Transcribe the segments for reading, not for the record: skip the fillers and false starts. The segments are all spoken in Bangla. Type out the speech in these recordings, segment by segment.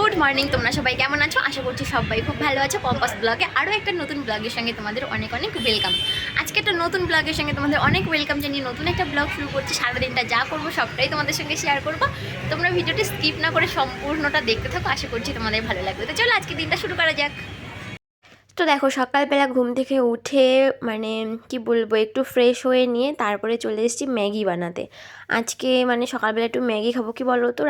গুড মর্নিং, তোমরা সবাই কেমন আছো? আশা করছি সবাই খুব ভালো আছো। পম্পাস ব্লগে আরও একটা নতুন ব্লগের সঙ্গে তোমাদের অনেক অনেক ওয়েলকাম। আজকে একটা নতুন ব্লগের সঙ্গে তোমাদের অনেক ওয়েলকাম জানিয়ে নতুন একটা ব্লগ শুরু করছি। সারাদিনটা যা করবো সবটাই তোমাদের সঙ্গে শেয়ার করবো। তোমরা ভিডিওটি স্কিপ না করে সম্পূর্ণটা দেখতে থাকো, আশা করছি তোমাদের ভালো লাগবে। তো চলো আজকে দিনটা শুরু করা যাক। তো দেখো, সকালবেলা ঘুম থেকে উঠে মানে কি বলবো, একটু ফ্রেশ হয়ে নিয়ে তারপরে চলে এসেছি ম্যাগি বানাতে। আজকে মানে সকালবেলা একটু ম্যাগি খাবো। কি বলো তো,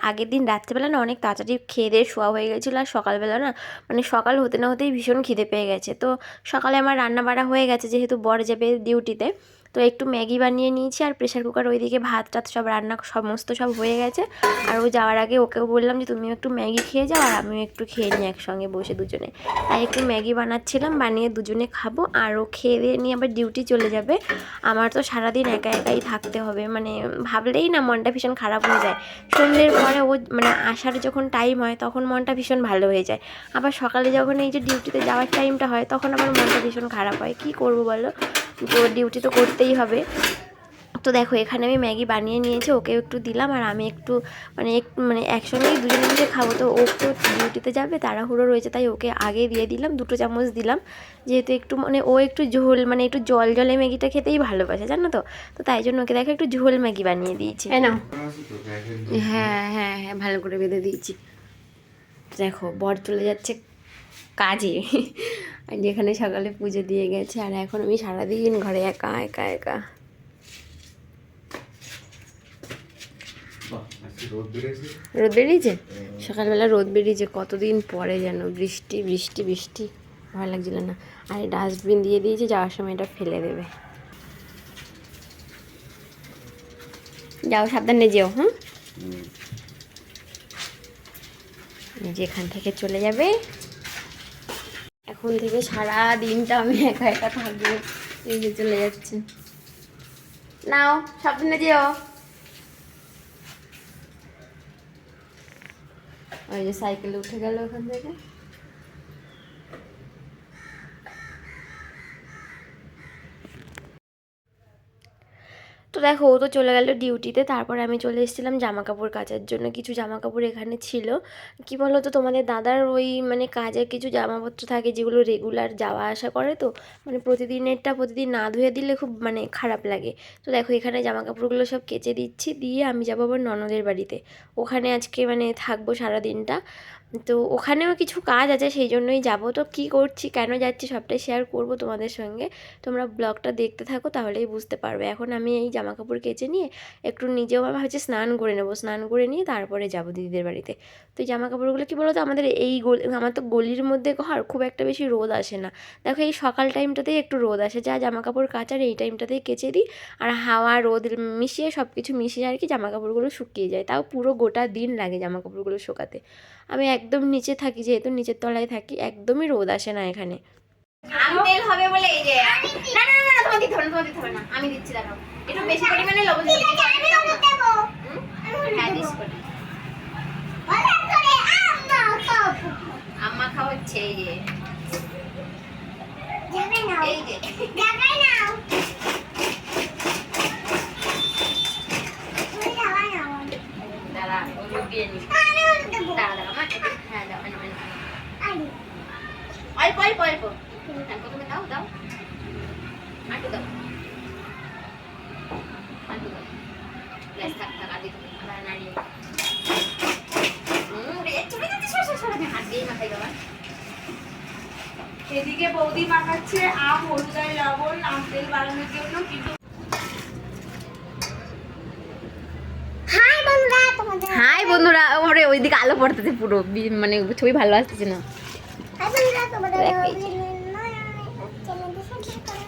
আগের দিন রাত্রেবেলা না অনেক তাড়াতাড়ি খেয়ে দিয়ে শোয়া হয়ে গেছিলো, আর সকালবেলা না মানে সকাল হতে না হতেই ভীষণ খিদে পেয়ে গেছে। তো সকালে আমার রান্না বাড়া হয়ে গেছে, যেহেতু বর যাবে ডিউটিতে। তো একটু ম্যাগি বানিয়ে নিয়েছি, আর প্রেশার কুকার ওইদিকে ভাত টাত সব রান্না সমস্ত সব হয়ে গেছে। আর ও যাওয়ার আগে ওকেও বললাম যে তুমিও একটু ম্যাগি খেয়ে যাও, আর আমিও একটু খেয়ে নিই একসঙ্গে বসে দুজনে। তাই একটু ম্যাগি বানাচ্ছিলাম, বানিয়ে দুজনে খাবো। আর ও খেয়ে দিয়ে নিয়ে আবার ডিউটি চলে যাবে। আমার তো সারাদিন একা একাই থাকতে হবে, মানে ভাবলেই না মনটা ভীষণ খারাপ হয়ে যায়। সন্ধ্যের পরে ও মানে আসার যখন টাইম হয় তখন মনটা ভীষণ ভালো হয়ে যায়, আবার সকালে যখন এই যে ডিউটিতে যাওয়ার টাইমটা হয় তখন আবার মনটা ভীষণ খারাপ হয়। কি করবো বলো, তো ডিউটি তো করতেই হবে। তো দেখো, এখানে আমি ম্যাগি বানিয়ে নিয়েছি, ওকে একটু দিলাম, আর আমি একটু মানে একসঙ্গেই দুজনে মিলে খাবো। তো ও তো ডিউটিতে যাবে, তাড়াহুড়ো রয়েছে, তাই ওকে আগে দিয়ে দিলাম, 2 চামচ দিলাম। যেহেতু একটু মানে ও একটু ঝোল মানে একটু জল জলে ম্যাগিটা খেতেই ভালোবাসে, জানো তো। তো তাই জন্য ওকে দেখো একটু ঝোল ম্যাগি বানিয়ে দিয়েছি। না, হ্যাঁ হ্যাঁ হ্যাঁ, ভালো করে বেঁধে দিয়েছি। দেখো, বর চলে যাচ্ছে কাজে, আর যেখানে সকালে পুজো দিয়ে গেছে, আর এখন আমি সারাদিন ঘরে একা একা একা। রোদ বেরিয়েছে, সকালবেলা রোদ বেরিয়েছে, কতদিন পরে যেন বৃষ্টি বৃষ্টি বৃষ্টি, ভালো লাগছিল না। আর ডাস্টবিন দিয়ে দিয়েছে, যাওয়ার সময় এটা ফেলে দেবে। যাও, সাবধানে যেও। হ্যাঁ, যেখান থেকে চলে যাবে। এখন থেকে সারা দিনটা আমি একা একা থাকবো। এই যে চলে যাচ্ছে, নাও সাবধানে যেও। ওই যে সাইকেলে উঠে গেল ওখান থেকে। তো দেখো, ও তো চলে গেল ডিউটিতে, তারপরে আমি চলে এসেছিলাম জামা কাপড় কাচার জন্য। কিছু জামা কাপড় এখানে ছিল। কি বলো তো, তোমাদের দাদার ওই মানে কাজের কিছু জামাপত্র থাকে যেগুলো রেগুলার যাওয়া আসা করে, তো মানে প্রতিদিনেরটা প্রতিদিন না ধুয়ে দিলে খুব মানে খারাপ লাগে। তো দেখো, এখানে জামা কাপড়গুলো সব কেচে দিচ্ছি, দিয়ে আমি যাবো আবার ননদের বাড়িতে। ওখানে আজকে মানে থাকবো সারাদিনটা। তো ওখানেও কিছু কাজ আছে, সেই জন্যই যাবো। তো কী করছি, কেন যাচ্ছি, সবটাই শেয়ার করবো তোমাদের সঙ্গে। তোমরা ব্লগটা দেখতে থাকো, তাহলেই বুঝতে পারবে। এখন আমি এই জামা কাপড় কেচে নিয়ে একটু নিজেও আমি ভাবছি স্নান করে নেবো, স্নান করে নিয়ে তারপরে যাবো দিদিদের বাড়িতে। তো এই জামা কাপড়গুলো কী বলো তো, আমাদের এই আমার তো গলির মধ্যে ঘর, খুব একটা বেশি রোদ আসে না। দেখো, এই সকাল টাইমটাতেই একটু রোদ আসে, যা জামা কাপড় কাচার এই টাইমটাতেই কেচে দিই। আর হাওয়া রোদ মিশিয়ে সব কিছু মিশিয়ে আর কি জামা কাপড়গুলো শুকিয়ে যায়। তাও পুরো গোটা দিন লাগে জামা কাপড়গুলো শুকাতে। আমি একদম নিচে থাকি, যেহেতু নিচের তলায় থাকি, একদমই রোদ আসে না এখানে। তেল হবে বলে এই যে, না না না, তোমার দিতে হবে না, তোমার দিতে হবে না, আমি দিচ্ছি। দাঁড়াও, একটু বেশি পরিমাণে লবণ দিতে হবে। হ্যাঁ, দিস করে আম্মা খাওয়াচ্ছে। এই যে এই যে দাঁড়া, ওই দিয়ে নি। দাঁড়া দাঁড়া মা, হ্যাঁ দাও, অল্প অল্প অল্প, প্রথমে দাও দাও, আটু দাও, আটু দাও, ব্যাস থাক থাক, আদি তুমি আবার নাড়িয়ে। চলে যাচ্ছে, সরাসরি হাত দিয়ে মাথায় দেওয়া। এদিকে বৌদি মাখাচ্ছে আম, হলুদ আর লবণ, আম তেল বানানোর জন্য। কিন্তু হাই বন্ধুরা, ওরে ওইদিকে আলো পড়তেছে পুরো, মানে ছবি ভালো আসতেছে না।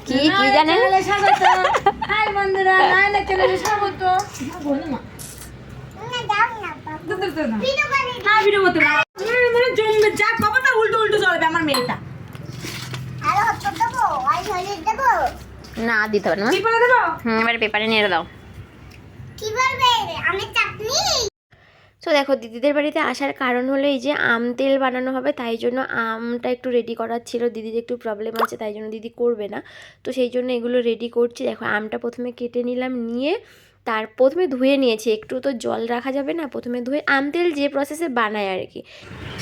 কি কি জানেন, হাই বন্ধুরা, নায়না চ্যানেলে স্বাগত। বলো না, হ্যাঁ ভিডিও করতে না, মানে জমবে যা কবাটা উল্টো উল্টো চলবে আমার মেয়েটা। না দিতে হবে না, কি করে দেবো? এবারে পেপারে নিয়ে দাও। তো দেখো, দিদিদের বাড়িতে আসার কারণ হলো এই যে আম তেল বানানো হবে, তাই জন্য আমটা একটু রেডি করার ছিল। দিদির একটু প্রবলেম আছে, তাই জন্য দিদি করবে না। তো সেই জন্য এগুলো রেডি করছি। দেখো, আমটা প্রথমে কেটে নিলাম, নিয়ে তার প্রথমে ধুয়ে নিয়েছি, একটু তো জল রাখা যাবে না, প্রথমে ধুয়ে আম তেল যে প্রসেসে বানায় আর কি।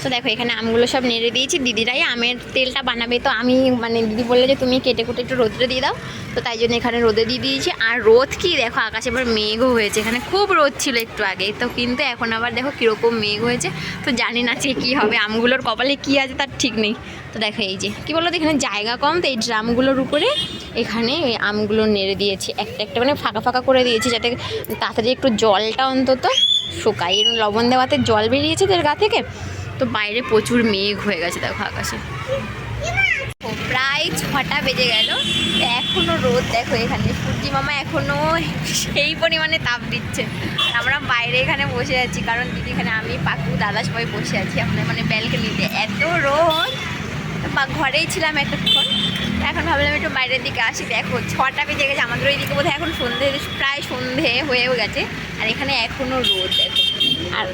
তো দেখো এখানে আমগুলো সব নেড়ে দিয়েছি, দিদিরাই আমের তেলটা বানাবে, তো আমি মানে দিদি বললে যে তুমি কেটে কুটে একটু রোদে দিয়ে দাও, তো তাই জন্য এখানে রোদে দিয়ে দিয়েছি। আর রোদ কি দেখো, আকাশে এবার মেঘও হয়েছে, এখানে খুব রোদ ছিল একটু আগে, তো কিন্তু এখন আবার দেখো কীরকম মেঘ হয়েছে। তো জানি না যে কী হবে, আমগুলোর কপালে কী আছে তার ঠিক নেই। তো দেখো এই যে কী বলো তো, এখানে জায়গা কম, তো এই ড্রামগুলোর উপরে এখানে এই আমগুলো নেড়ে দিয়েছি, একটা একটা মানে ফাঁকা ফাঁকা করে দিয়েছি, যাতে তাড়াতাড়ি একটু জলটা অন্তত শুকায়। লবণ দেওয়াতে জল বেরিয়েছে এর গা থেকে, তো বাইরে প্রচুর মেঘ হয়ে গেছে দেখো আকাশে। প্রায় 6টা বেজে গেল, এখনও রোদ দেখো, এখানে সূর্যি মামা এখনও সেই পরিমাণে তাপ দিচ্ছে। আমরা বাইরে এখানে বসে আছি, কারণ দিদি এখানে, আমি পাকু দাদা সবাই বসে আছি আমরা মানে ব্যালকনিতে, এত রোদ। বা ঘরেই ছিলাম এতক্ষণ, এখন ভাবলাম একটু বাইরের দিকে আসি। দেখো 6টা বেজে গেছে, আমাদের ওই দিকে বোধহয় এখন সন্ধে, প্রায় সন্ধে হয়েও গেছে, আর এখানে এখনও রোদ দেখো। আর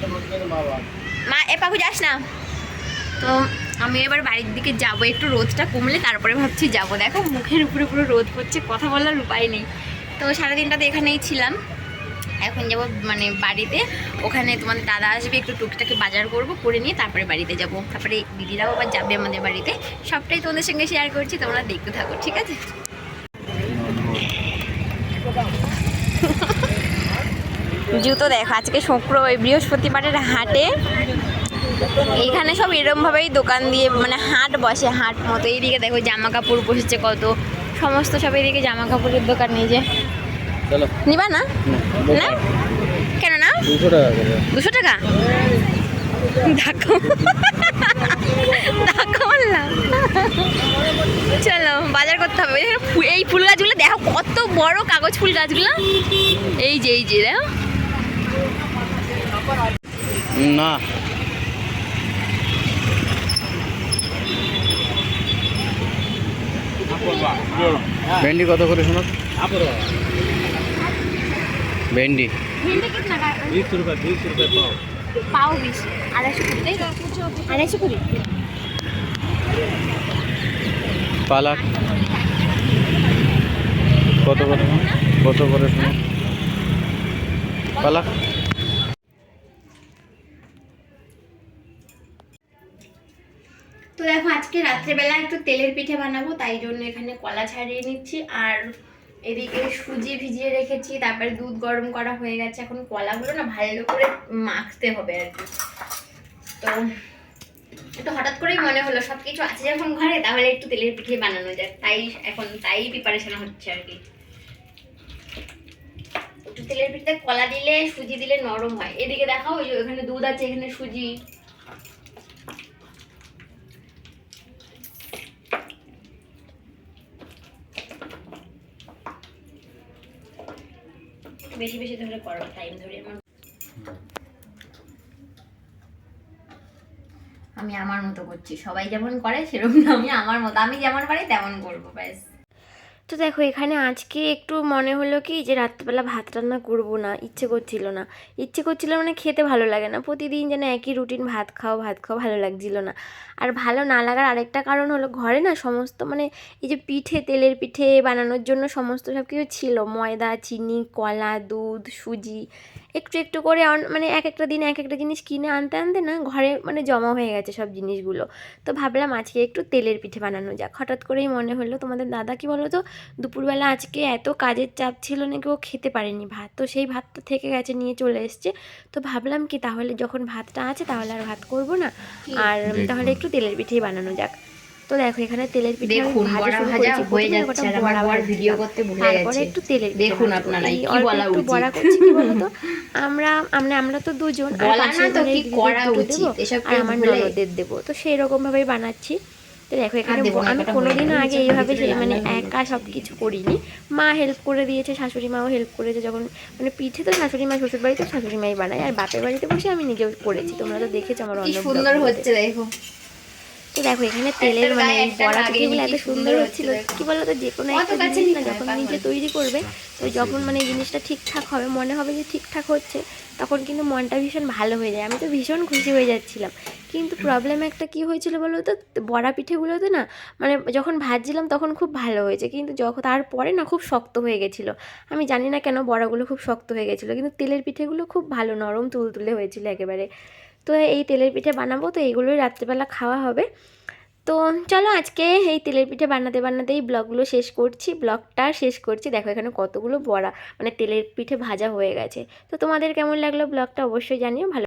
মা এ পাকু যাস না। তো আমি এবার বাড়ির দিকে যাব, একটু রোদটা কমলে তারপরে ভাবছি যাব। দেখো মুখের উপরে পুরো রোদ পড়ছে, কথা বলার উপায় নেই। তো সারাদিনটা তো এখানেই ছিলাম, এখন যাব মানে বাড়িতে, ওখানে তোমাদের দাদা আসবে, একটু টুকটাকি বাজার করব, করে নিয়ে তারপরে বাড়িতে যাব, তারপরে দিদিরাও আবার যাবে আমাদের বাড়িতে। সবটাই তোমাদের সঙ্গে শেয়ার করছি, তোমরা দেখতে থাকো, ঠিক আছে? জুতো দেখো, আজকে বৃহস্পতিবারের হাটে এইখানে সব এরমভাবেই দোকান দিয়ে মানে হাট বসে, হাট মতো। এইদিকে দেখো জামা কাপড় বসেছে কত, সমস্ত সব এইদিকে জামা কাপড়ের দোকান। নিয়ে যে নিবা না? না কেন না? 200 টাকা দেখো, দেখো বললাম। চলো বাজার করতে হবে। এই ফুল গাছগুলো দেখো কত বড়, কাগজ ফুল গাছগুলো, এই যে দেখো না। ভেন্ডি কত করে শোনো? ভেন্ডি 20 रुपये 20 रुपये पाव। पाव 20, 250 করে। পালক কত করে শোনো? পালক তো দেখো আজকে রাত্রেবেলা একটু তেলের পিঠে বানাবো, তাই জন্য এখানে কলা ছাড়িয়ে নিচ্ছি, আর এদিকে সুজি ভিজিয়ে রেখেছি, তারপরে দুধ গরম করা হয়ে গেছে। এখন কলাগুলো না ভালো করে মাখতে হবে আর কি। তো একটু হঠাৎ করেই মনে হলো সব কিছু আছে যখন ঘরে, তাহলে একটু তেলের পিঠে বানানো যায়, তাই প্রিপারেশন হচ্ছে আর কি। একটু তেলের পিঠে কলা দিলে, সুজি দিলে নরম হয়। এদিকে দেখাও, ওই যে এখানে দুধ আছে, এখানে সুজি। বেশি বেশি ধরে করো, টাইম ধরে। আমি আমার মতো করছি, সবাই যেমন করে সেরকম না, আমি আমার মতো, আমি যেমন পারি তেমন করবো ব্যাস। তো দেখো এখানে আজকে একটু মনে হলো কি যে রাত্রেবেলা ভাত রান্না করবো না, ইচ্ছে করছিল মানে খেতে ভালো লাগে না, প্রতিদিন যেন একই রুটিন, ভাত খাও ভালো লাগছিল না। আর ভালো না লাগার আরেকটা কারণ হলো, ঘরে না সমস্ত মানে এই যে পিঠে, তেলের পিঠে বানানোর জন্য সমস্ত সব কিছু ছিল, ময়দা, চিনি, কলা, দুধ, সুজি, একটু একটু করে মানে এক একটা দিন এক একটা জিনিস কিনে আনতে আনতে না ঘরে মানে জমা হয়ে গেছে সব জিনিসগুলো। তো ভাবলাম আজকে একটু তেলের পিঠে বানানো যাক, হঠাৎ করেই মনে হলো। তোমাদের দাদা কি বলো তো, দুপুরবেলা আজকে এত কাজের চাপ ছিল নাকি, ও খেতে পারেনি ভাত, তো সেই ভাতটা থেকে গেছে, নিয়ে চলে এসছে। তো ভাবলাম কি তাহলে যখন ভাতটা আছে তাহলে আর ভাত করব না, আর তাহলে একটু তেলের পিঠেই বানানো যাক। তো দেখো এখানে তেলের পিঠে ভাজা হয়ে যাচ্ছে, আর আমার বর ভিডিও করতে ভুলে গেছে। তারপরে একটু তেলের দেখুন আপনারা কি বলা উচিত, বড়া করছি কি বলতো, আমরা তো দুজন, আর পাশে তো কি করা উচিত এসব আর আমার ননদের দেব, তো সেই রকম ভাবেই বানাচ্ছি। তো দেখো এখানে আমি কোনোদিনও আগে এইভাবে মানে একা সব কিছু করিনি, মা হেল্প করে দিয়েছে, শাশুড়ি মাও হেল্প করেছে। যখন মানে পিঠে তো শাশুড়ি মা, শ্বশুর বাড়িতে শাশুড়ি মাই বানায়, আর বাপের বাড়িতে বসে আমি নিজেও করেছি, তোমরা তো দেখেছো আমার অন্য সুন্দর হচ্ছে দেখো। তো দেখো এখানে তেলের মানে এই বড়া পিঠেগুলো এত সুন্দর হচ্ছিল, কি বলতো যে কোনো একটা জিনিস না যখন নিজে তৈরি করবে, তো যখন মানে এই জিনিসটা ঠিকঠাক হবে, মনে হবে যে ঠিকঠাক হচ্ছে, তখন কিন্তু মনটা ভীষণ ভালো হয়ে যায়। আমি তো ভীষণ খুশি হয়ে যাচ্ছিলাম। কিন্তু প্রবলেম একটা কি হয়েছিল বলো তো, বড়া পিঠেগুলোতে না মানে যখন ভাজছিলাম তখন খুব ভালো হয়েছে, কিন্তু যখন তারপরে না খুব শক্ত হয়ে গেছিলো। আমি জানি না কেন বড়াগুলো খুব শক্ত হয়ে গেছিলো, কিন্তু তেলের পিঠেগুলো খুব ভালো নরম তুলতুলে হয়েছিল একেবারে। তো এই তেলের পিঠে বানাবো, তো এইগুলোই রাত্রেবেলা খাওয়া হবে। তো চলো আজকে এই তেলের পিঠে বানাতে বানাতেই ব্লগগুলো শেষ করছি, ব্লগটা শেষ করছি। দেখো এখানে কতগুলো বড়া মানে তেলের পিঠে ভাজা হয়ে গেছে। তো তোমাদের কেমন লাগলো ব্লগটা অবশ্যই জানিও। ভালো